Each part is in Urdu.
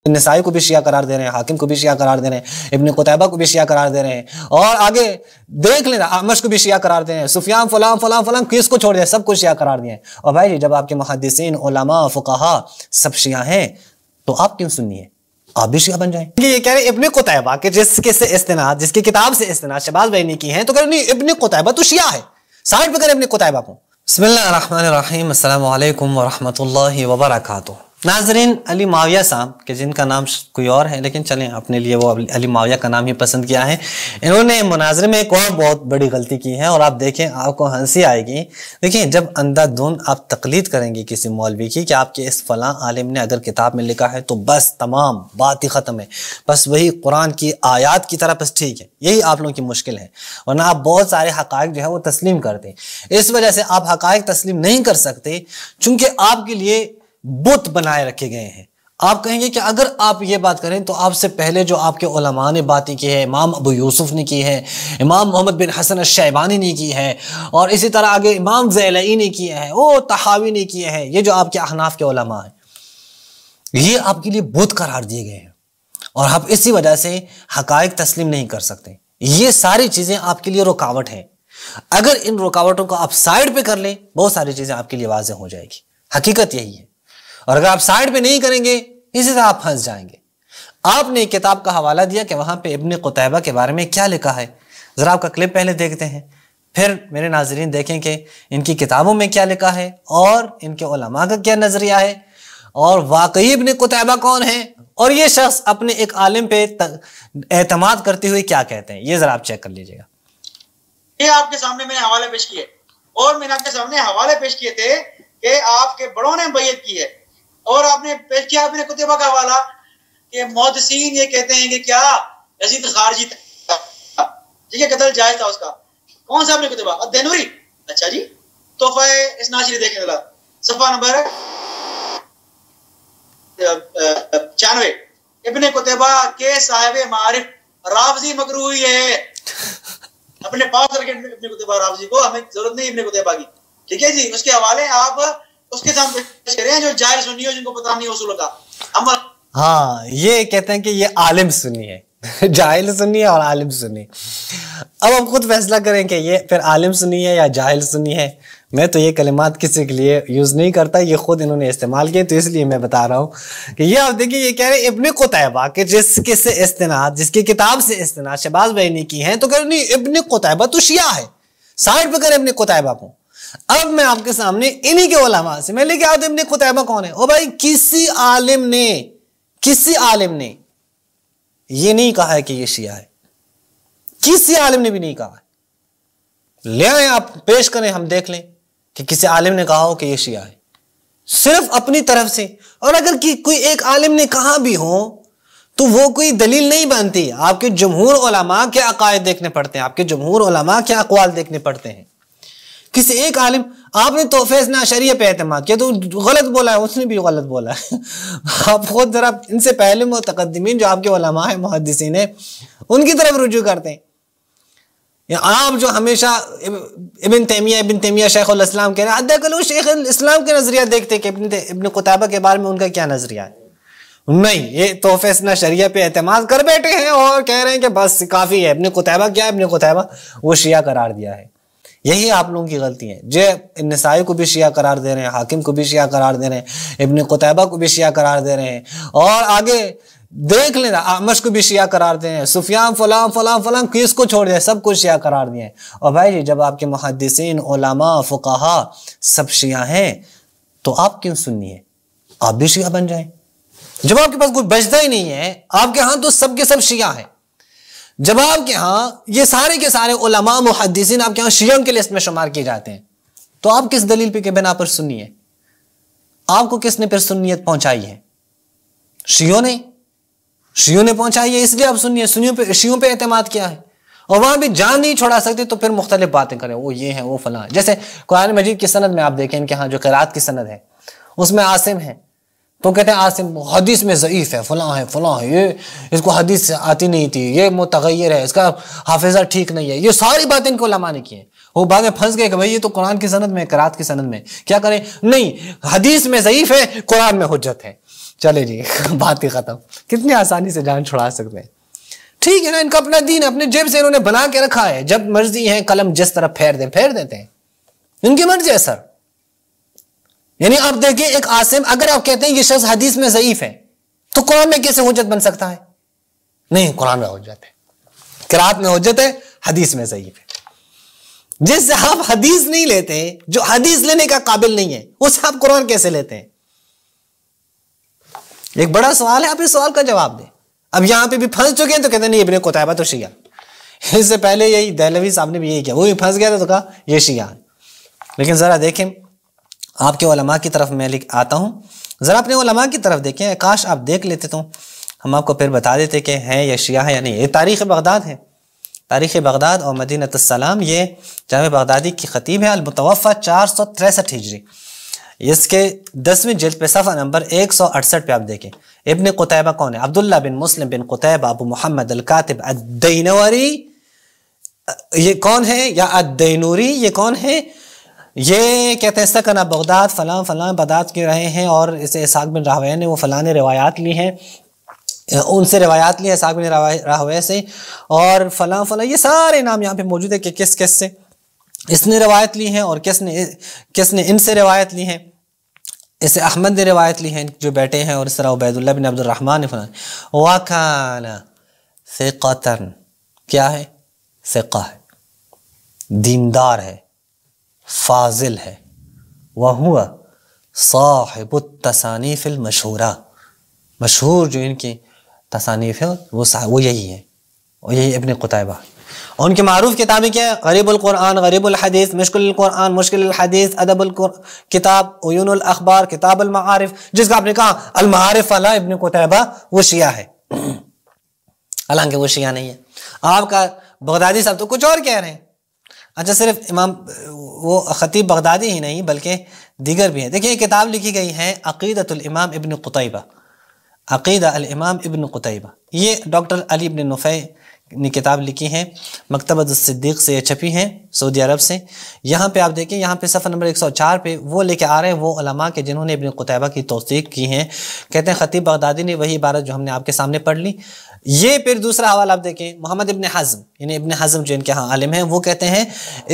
نسائی کو بھی شیعہ قرار دے رہے ہیں، حاکم کو بھی شیعہ قرار دے رہے ہیں، ابن قتیبہ کو بھی شیعہ قرار دے رہے ہیں، اور آگے دیکھ لینا اعمش کو بھی شیعہ قرار دے رہے ہیں، سفیان فلاں فلاں فلاں، کس کو چھوڑ دیا، سب کو شیعہ قرار دیا ہے۔ اور بھائی جی جب آپ کے محدثین، علماء، فقہا سب شیعہ ہیں تو آپ کیوں سنی ہے؟ آپ بھی شیعہ بن جائیں۔ یہ کہہ رہے ہیں ابن قتیبہ کہ جس کے سے استناد، جس کی کتاب سے استناد شہباز بھائی نے کی ہیں، تو کہہ رہے نہیں ابن قتیبہ تو شیعہ ہے، سائڈ پہ کریں ابن قتیبہ کو۔ بسم اللہ الرحمن الرحیم، السلام علیکم ورحمۃ اللہ وبرکاتہ۔ ناظرین، علی معاویہ صاحب کہ جن کا نام کوئی اور ہے لیکن چلیں اپنے لیے وہ علی معاویہ کا نام ہی پسند کیا ہے، انہوں نے مناظرے میں ایک اور بہت بڑی غلطی کی ہے، اور آپ دیکھیں آپ کو ہنسی آئے گی۔ دیکھیں جب اندھا دھند آپ تقلید کریں گے کسی مولوی کی کہ آپ کے اس فلاں عالم نے اگر کتاب میں لکھا ہے تو بس تمام بات ہی ختم ہے، بس وہی قرآن کی آیات کی طرح بس ٹھیک ہے، یہی آپ لوگوں کی مشکل ہے، ورنہ آپ بہت سارے حقائق جو ہے وہ تسلیم کرتے ہیں۔ اس وجہ سے آپ حقائق تسلیم نہیں کر سکتے چونکہ آپ کے لیے بت بنائے رکھے گئے ہیں۔ آپ کہیں گے کہ اگر آپ یہ بات کریں تو آپ سے پہلے جو آپ کے علماء نے باتیں کی ہے، امام ابو یوسف نے کی ہے، امام محمد بن حسن الشیبانی نے کی ہے، اور اسی طرح آگے امام زیلعی نے کی ہے، طحاوی نے کی ہے، یہ جو آپ کے احناف کے علماء ہیں یہ آپ کے لیے بت قرار دیے گئے ہیں، اور آپ اسی وجہ سے حقائق تسلیم نہیں کر سکتے۔ یہ ساری چیزیں آپ کے لیے رکاوٹ ہیں، اگر ان رکاوٹوں کو آپ سائڈ پہ کر لیں بہت ساری چیزیں آپ کے لیے واضح ہو جائے گی۔ حقیقت یہی ہے، اور اگر آپ سائڈ پہ نہیں کریں گے اسی طرح آپ پھنس جائیں گے۔ آپ نے ایک کتاب کا حوالہ دیا کہ وہاں پہ ابن قتیبہ کے بارے میں کیا لکھا ہے، ذرا آپ کا کلپ پہلے دیکھتے ہیں، پھر میرے ناظرین دیکھیں کہ ان کی کتابوں میں کیا لکھا ہے اور ان کے علماء کا کیا نظریہ ہے، اور واقعی ابن قتیبہ کون ہے، اور یہ شخص اپنے ایک عالم پہ اعتماد کرتے ہوئے کیا کہتے ہیں، یہ ذرا آپ چیک کر لیجئے گا۔ یہ آپ کے سامنے میں نے حوالے پیش کیے، اور میں نے آپ کے سامنے حوالے پیش کیے تھے کہ آپ کے بڑوں نے بیعت کی ہے، اور آپ نے پیش کیا ابن قتیبہ کا حوالہ کہ محدثین یہ کہتے ہیں کہ کیا یزید خارجی تھا، ٹھیک ہے، قتل جائز تھا اس کا۔ کون سا ابن قتیبہ؟ الدینوری؟ اچھا جی، تحفہ اسناد شریف دیکھیں ذرا، صفحہ نمبر 96، ابن قتیبہ کے صاحب معارف رافضی مکروہ ہے۔ اپنے پاس رکھیں ابن قتیبہ رافضی کو، ہمیں ضرورت نہیں ابن قتیبہ کی، ٹھیک ہے جی۔ اس کے حوالے آپ اس کے سامنے پیش کریں ہیں جو جاہل سنی ہو، جن کو پتہ نہیں اصولوں کا۔ ہاں، یہ کہتے ہیں کہ یہ عالم سنی ہے، جاہل سنی ہے اور عالم سنی۔ اب ہم خود فیصلہ کریں کہ یہ پھر عالم سنی ہے یا جاہل سنی ہے۔ میں تو یہ کلمات کسی کے لیے یوز نہیں کرتا، یہ خود انہوں نے استعمال کیے، تو اس لیے میں بتا رہا ہوں کہ یہ آپ دیکھیں، یہ کہہ رہے ہیں ابن قتیبہ کہ جس کے سے استناد، جس کی کتاب سے استناد شہباز بھائی نے کی ہیں، تو کہہ رہے نہیں ابن قتیبہ تو شیعہ ہے، سائڈ پہ کریں ابن قتیبہ کو۔ اب میں آپ کے سامنے انہی کے علماء سے میں لے کے آتا ابن قتیبہ کون ہے۔ او بھائی کسی عالم نے یہ نہیں کہا ہے کہ یہ شیعہ ہے، کسی عالم نے بھی نہیں کہا ہے۔ لے آئیں آپ پیش کریں، ہم دیکھ لیں کہ کسی عالم نے کہا ہو کہ یہ شیعہ ہے، صرف اپنی طرف سے۔ اور اگر کوئی ایک عالم نے کہا بھی ہو تو وہ کوئی دلیل نہیں بنتی، آپ کے جمہور علماء کے عقائد دیکھنے پڑتے ہیں، آپ کے جمہور علماء کے اقوال دیکھنے پڑتے ہیں۔ کسی ایک عالم، آپ نے تحفہ اثنا عشریہ پہ اعتماد کیا تو غلط بولا ہے، اس نے بھی غلط بولا ہے۔ آپ خود ذرا ان سے پہلے متقدمین جو آپ کے علماء ہیں، محدثین ہیں، ان کی طرف رجوع کرتے ہیں۔ آپ جو ہمیشہ ابن تیمیہ شیخ الاسلام کہہ رہے ہیں، ادھا شیخ الاسلام کے نظریہ دیکھتے ہیں کہ ابن قتیبہ کے بارے میں ان کا کیا نظریہ ہے۔ نہیں، یہ تحفہ اثنا عشریہ پہ اعتماد کر بیٹھے ہیں اور کہہ رہے ہیں کہ بس کافی ہے، ابن قتیبہ کیا ہے، ابن قتیبہ وہ شیعہ قرار دیا ہے۔ یہی آپ لوگوں کی غلطی ہے، جو نسائی کو بھی شیعہ قرار دے رہے ہیں، حاکم کو بھی شیعہ قرار دے رہے ہیں، ابن قتیبہ کو بھی شیعہ قرار دے رہے ہیں، اور آگے دیکھ لینا اعمش کو بھی شیعہ قرار دے رہے ہیں، سفیان فلاں فلاں فلاں، کس کو چھوڑ دیا، سب کو شیعہ قرار دیا ہے۔ اور بھائی جی جب آپ کے محدثین، علماء، فقہا سب شیعہ ہیں تو آپ کیوں سنی ہے؟ آپ بھی شیعہ بن جائیں۔ جب آپ کے پاس کوئی بچتا ہی نہیں ہے، آپ کے ہاں تو سب کے سب شیعہ ہیں، جب آپ کے ہاں یہ سارے کے سارے علماء محدثین آپ کے ہاں شیعوں کے لسٹ میں شمار کیے جاتے ہیں، تو آپ کس دلیل پہ کے بنا پر سنی ہے؟ آپ کو کس نے پھر سنیت پہنچائی ہے؟ شیعوں نے پہنچائی ہے، اس لیے آپ سنی ہے، شیعوں پہ اعتماد کیا ہے، اور وہاں بھی جان نہیں چھوڑا سکتے تو پھر مختلف باتیں کریں، وہ یہ ہیں وہ فلاں ہیں۔ جیسے قرآن مجید کی سند میں آپ دیکھیں ان کے ہاں جو قرات کی سند ہے اس میں عاصم ہے، تو کہتے ہیں عاصم حدیث میں ضعیف ہے، فلاں ہے، یہ اس کو حدیث آتی نہیں تھی، یہ متغیر ہے، اس کا حافظہ ٹھیک نہیں ہے، یہ ساری باتیں ان کو علماء نے کی ہیں۔ وہ بعد میں پھنس گئے کہ بھائی یہ تو قرآن کی سند میں، قرات کی سند میں، کیا کریں؟ نہیں، حدیث میں ضعیف ہے، قرآن میں حجت ہے۔ چلے جی بات ہی ختم. کتنی آسانی سے جان چھڑا سکتے ہیں. ٹھیک ہے نا, ان کا اپنا دین ہے, اپنے جیب سے انہوں نے بنا کے رکھا ہے, جب مرضی ہے قلم جس طرف پھیر دیتے ہیں, ان کی مرضی ہے سر. یعنی آپ دیکھیں ایک عاصم, اگر آپ کہتے ہیں یہ شخص حدیث میں ضعیف ہے تو قرآن میں کیسے حجت بن سکتا ہے؟ نہیں, قرآن میں حجت ہے, قرات میں حجت ہے, حدیث میں ضعیف ہے. جس سے آپ حدیث نہیں لیتے, جو حدیث لینے کا قابل نہیں ہے, اس سے آپ قرآن کیسے لیتے ہیں؟ ایک بڑا سوال ہے, آپ اس سوال کا جواب دیں. اب یہاں پہ بھی پھنس چکے ہیں تو کہتے ہیں نہیں ابن قتیبہ تو شیعہ. اس سے پہلے یہی دہلوی صاحب نے بھی یہی کیا, وہ بھی پھنس گیا تھا تو کہا یہ شیعہ. لیکن ذرا دیکھیں آپ کے علماء کی طرف میں آتا ہوں, ذرا اپنے علماء کی طرف دیکھیں. کاش آپ دیکھ لیتے تو ہم آپ کو پھر بتا دیتے کہ ہیں یا شیعہ ہے یا نہیں. یہ تاریخ بغداد ہے, تاریخ بغداد اور مدینۃ السلام, یہ جامع بغدادی کی خطیب ہے, المتوفہ 463 ہجری. اس کے 10ویں جلد پہ صفحہ نمبر 168 پہ آپ دیکھیں ابن قتیبہ کون ہے. عبداللہ بن مسلم بن قتیبہ ابو محمد الکاتب الدینوری, یہ کون ہے, یا الدینوری, یہ کون ہے؟ یہ کہتے ہیں سکن بغداد فلاں فلاں بغداد کے رہے ہیں, اور اسے اسحاق بن راہویہ نے وہ فلاں روایات لی ہیں, ان سے روایات لی ہیں اسحاق بن راہویہ سے, اور فلاں فلاں, یہ سارے نام یہاں پہ موجود ہے کہ کس کس سے اس نے روایت لی ہیں اور کس نے ان سے روایت لی ہیں. اسے احمد نے روایت لی ہیں جو بیٹے ہیں, اور اس طرح عبید اللہ بن عبد الرحمن نے فلاں. وَكَانَ ثِقَةً, کیا ہے؟ ثقہ ہے, دیندار ہے, فاضل ہے. وَهُوَ صاحب التصانیف المشہورہ, مشہور جو ان کی تصانیف ہے وہ یہی ہے, اور یہی ابن قتیبہ. اور ان کی معروف کتابیں کیا ہے؟ غریب القرآن, غریب الحدیث, مشکل القرآن, مشکل الحدیث, ادب کتاب, عیون الاخبار, کتاب المعارف, جس کا آپ نے کہا المعارف والا ابن قتیبہ وہ شیعہ ہے, حالانکہ وہ شیعہ نہیں ہے. آپ کا بغدادی صاحب تو کچھ اور کہہ رہے ہیں. اچھا, صرف امام وہ خطیب بغدادی ہی نہیں بلکہ دیگر بھی ہیں. دیکھیں یہ کتاب لکھی گئی ہے عقیدۃ الامام ابن قتیبہ, عقیدہ الامام ابن قتیبہ. یہ ڈاکٹر علی بن نفع نے کتاب لکھی ہے, مکتبۃ الصدیق سے یہ چھپی ہیں سعودی عرب سے. یہاں پہ آپ دیکھیں, یہاں پہ صفحہ نمبر 104 پہ وہ لے کے آ رہے ہیں وہ علماء کے جنہوں نے ابن قتیبہ کی توثیق کی ہیں. کہتے ہیں خطیب بغدادی نے وہی عبارت جو ہم نے آپ کے سامنے پڑھ لی. یہ پھر دوسرا حوالہ آپ دیکھیں, محمد ابن حزم, یعنی ابن حزم جو ان کے ہاں عالم ہیں, وہ کہتے ہیں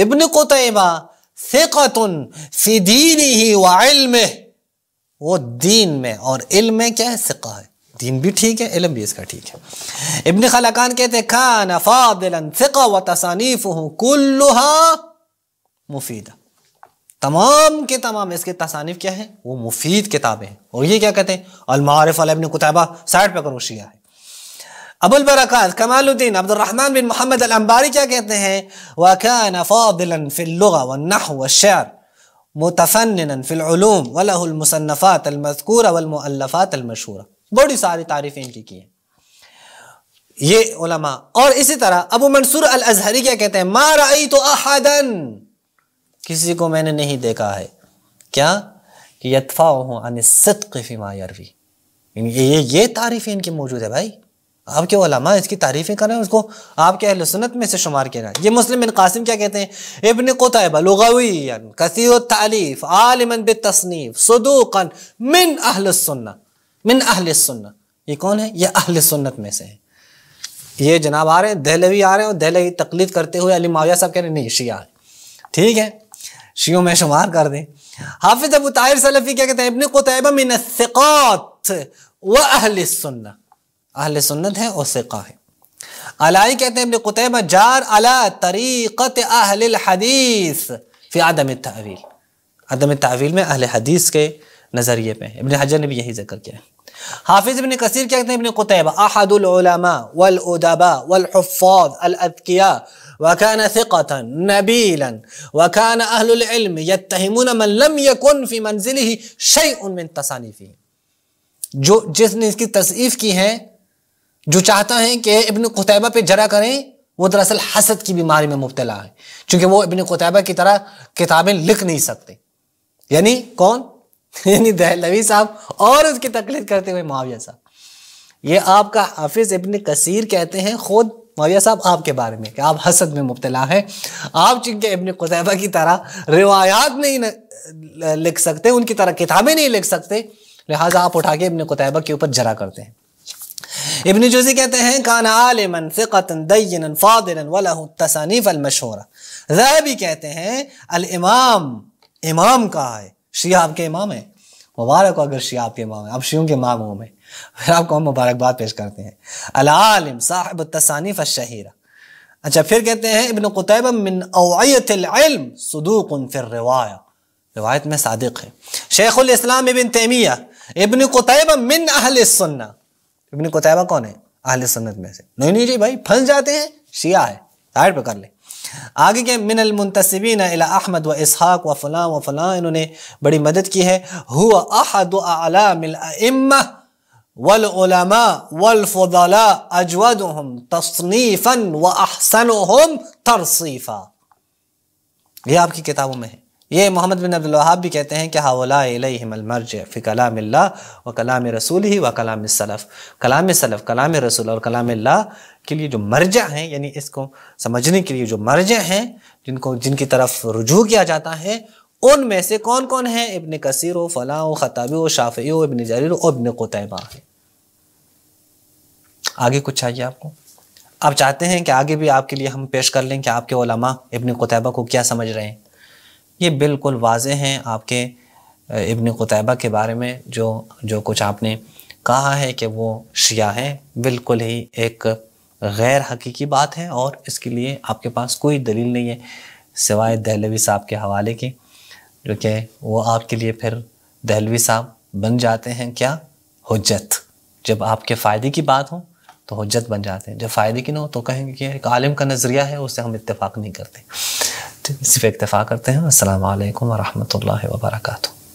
ابن قتیبہ ثقۃ فی دینہ وعلمہ, وہ دین میں اور علم میں کیا ہے؟ ثقہ ہے. دین بھی ٹھیک ہے, علم بھی اس کا ٹھیک ہے. ابن خلقان کہتے ہیں کان فاضلا ثقہ وتصانیفہ کلھا مفیدہ, تمام کے تمام اس کے تصانیف کیا ہیں؟ وہ مفید کتابیں ہیں. اور یہ کیا کہتے ہیں؟ المعارف علی ابن قتیبہ, سائڈ پہ کرو شیعہ ہے. ابو البرکات کمال الدین عبد الرحمن بن محمد الانباری کیا کہتے ہیں؟ وَكَانَ فَاضِلًا فِي اللُّغَةِ وَالنَّحْوِ وَالشِّعْرِ مُتَفَنِّنًا فِي الْعُلُومِ وَلَهُ الْمُصَنَّفَاتِ الْمَذْكُورَةِ وَالْمُؤَلَّفَاتِ الْمَشْهُورَةِ. بڑی ساری تعریفیں ان کی ہیں یہ علماء. اور اسی طرح ابو منصور الازہری کیا کہتے ہیں؟ مَا رَأَيْتُ أَحَدًا, کسی کو میں نے نہیں دیکھا ہے, کیا کہ يَدْفَعُهُ عَنِ الصِّدْقِ فِي مَا يَرْوِي. یہ تعریفیں ان کی موجود ہے بھائی. آپ کے علماء اس کی تعریفیں کر رہے ہیں, اس کو آپ کے اہل سنت میں سے شمار کیا رہا ہے. یہ مسلم بن قاسم کیا کہتے ہیں؟ ابن قتیبہ لغویاً کثیر التعلیف عالما بالتصنیف صدوقا من اہل السنہ, من اہل السنہ. یہ کون ہے؟ یہ اہل سنت میں سے ہیں. یہ جناب آ رہے ہیں دہلوی آ رہے ہیں, اور دہلوی تقلید کرتے ہوئے علی معاویہ صاحب کہہ رہے ہیں نہیں شیعہ ہے. ٹھیک ہے, شیعوں میں شمار کر دیں. حافظ ابو طاہر سلفی کیا کہتے ہیں؟ ابن قتیبہ من الثقات و اہل السنہ, اہل سنت ہے اور ثقہ ہے. علائی کہتے ہیں ابن قتیبہ جار علی طریقت اہل الحدیث فی عدم التعویل, عدم التعویل میں اہل حدیث کے نظریے پہ. ابن حجر نے بھی یہی ذکر کیا ہے. حافظ ابن کثیر کہتے ہیں ابن قتیبہ احد العلماء والادباء والحفاظ الاذکیاء وكان ثقة نبیلا وكان اہل العلم يتهمون من لم يكن في منزله شيء من تصانیفه. جو جس نے اس کی تصنیف کی ہے, جو چاہتا ہے کہ ابن قتیبہ پہ جرح کریں, وہ دراصل حسد کی بیماری میں مبتلا ہے, چونکہ وہ ابن قتیبہ کی طرح کتابیں لکھ نہیں سکتے. یعنی کون؟ یعنی دہلوی صاحب اور اس کی تقلید کرتے ہوئے معاویہ صاحب. یہ آپ کا حافظ ابن کثیر کہتے ہیں خود معاویہ صاحب آپ کے بارے میں کہ آپ حسد میں مبتلا ہیں. آپ چونکہ ابن قتیبہ کی طرح روایات نہیں لکھ سکتے, ان کی طرح کتابیں نہیں لکھ سکتے, لہٰذا آپ اٹھا کے ابن قتیبہ کے اوپر جرا کرتے ہیں۔ ابن جوزی کہتے ہیں کان عالما ثقتا دینا فاضلا وله التصانیف المشہورہ۔ ذہبی کہتے ہیں الامام، امام کہا ہے، شیعہ آپ کے امام ہیں، مبارک ہو اگر شیعہ آپ کے امام ہیں، آپ شیعوں کے امام ہوں میں، پھر آپ کو ہم مبارکباد پیش کرتے ہیں۔ العالم صاحب التصانیف الشہیرہ۔ اچھا پھر کہتے ہیں ابن قتیبہ من اوعیۃ العلم صدوق فی الروایہ، روایت میں صادق ہے۔ شیخ الاسلام ابن تیمیہ ابن قتیبہ من اہل السنہ۔ ابن قتیبہ کون ہے؟ اہل سنت میں سے۔ نہیں جی بھائی پھنس جاتے ہیں، شیعہ ہے، سائڈ پہ کر لیں۔ آگے کہ من المنتسبین الی احمد و اسحاق و فلاں و فلاں، انہوں نے بڑی مدد کی ہے۔ هو احد اعلام الائمہ والعلماء والفضلاء اجودهم تصنیفا واحسنهم ترصیفا۔ یہ آپ کی کتابوں میں ہے۔ یہ محمد بن عبد الوہاب بھی کہتے ہیں کہ ہؤلاء الیہم المرجع فی کلام اللہ و کلام رسولہ و کلام السلف۔ کلام سلف، کلام رسول اور کلام اللہ کے لیے جو مرجع ہیں، یعنی اس کو سمجھنے کے لیے جو مرجع ہیں، جن کی طرف رجوع کیا جاتا ہے، ان میں سے کون کون ہیں؟ ابن کثیر و فلاں و خطابی و شافعی و ابن جریر و ابن قتیبہ ہیں۔ آگے کچھ چاہیے آپ کو؟ آپ چاہتے ہیں کہ آگے بھی آپ کے لیے ہم پیش کر لیں کہ آپ کے علماء ابن قتیبہ کو کیا سمجھ رہے ہیں؟ یہ بالکل واضح ہیں آپ کے ابن قتیبہ کے بارے میں جو کچھ آپ نے کہا ہے کہ وہ شیعہ ہیں، بالکل ہی ایک غیر حقیقی بات ہے، اور اس کے لیے آپ کے پاس کوئی دلیل نہیں ہے سوائے دہلوی صاحب کے حوالے کی، جو کہ وہ آپ کے لیے پھر دہلوی صاحب بن جاتے ہیں کیا؟ حجت۔ جب آپ کے فائدے کی بات ہو تو حجت بن جاتے ہیں، جب فائدے کی نہ ہو تو کہیں گے کہ ایک عالم کا نظریہ ہے، اس سے ہم اتفاق نہیں کرتے۔ اسی پہ اکتفا کرتے ہیں۔ السلام علیکم ورحمۃ اللہ وبرکاتہ۔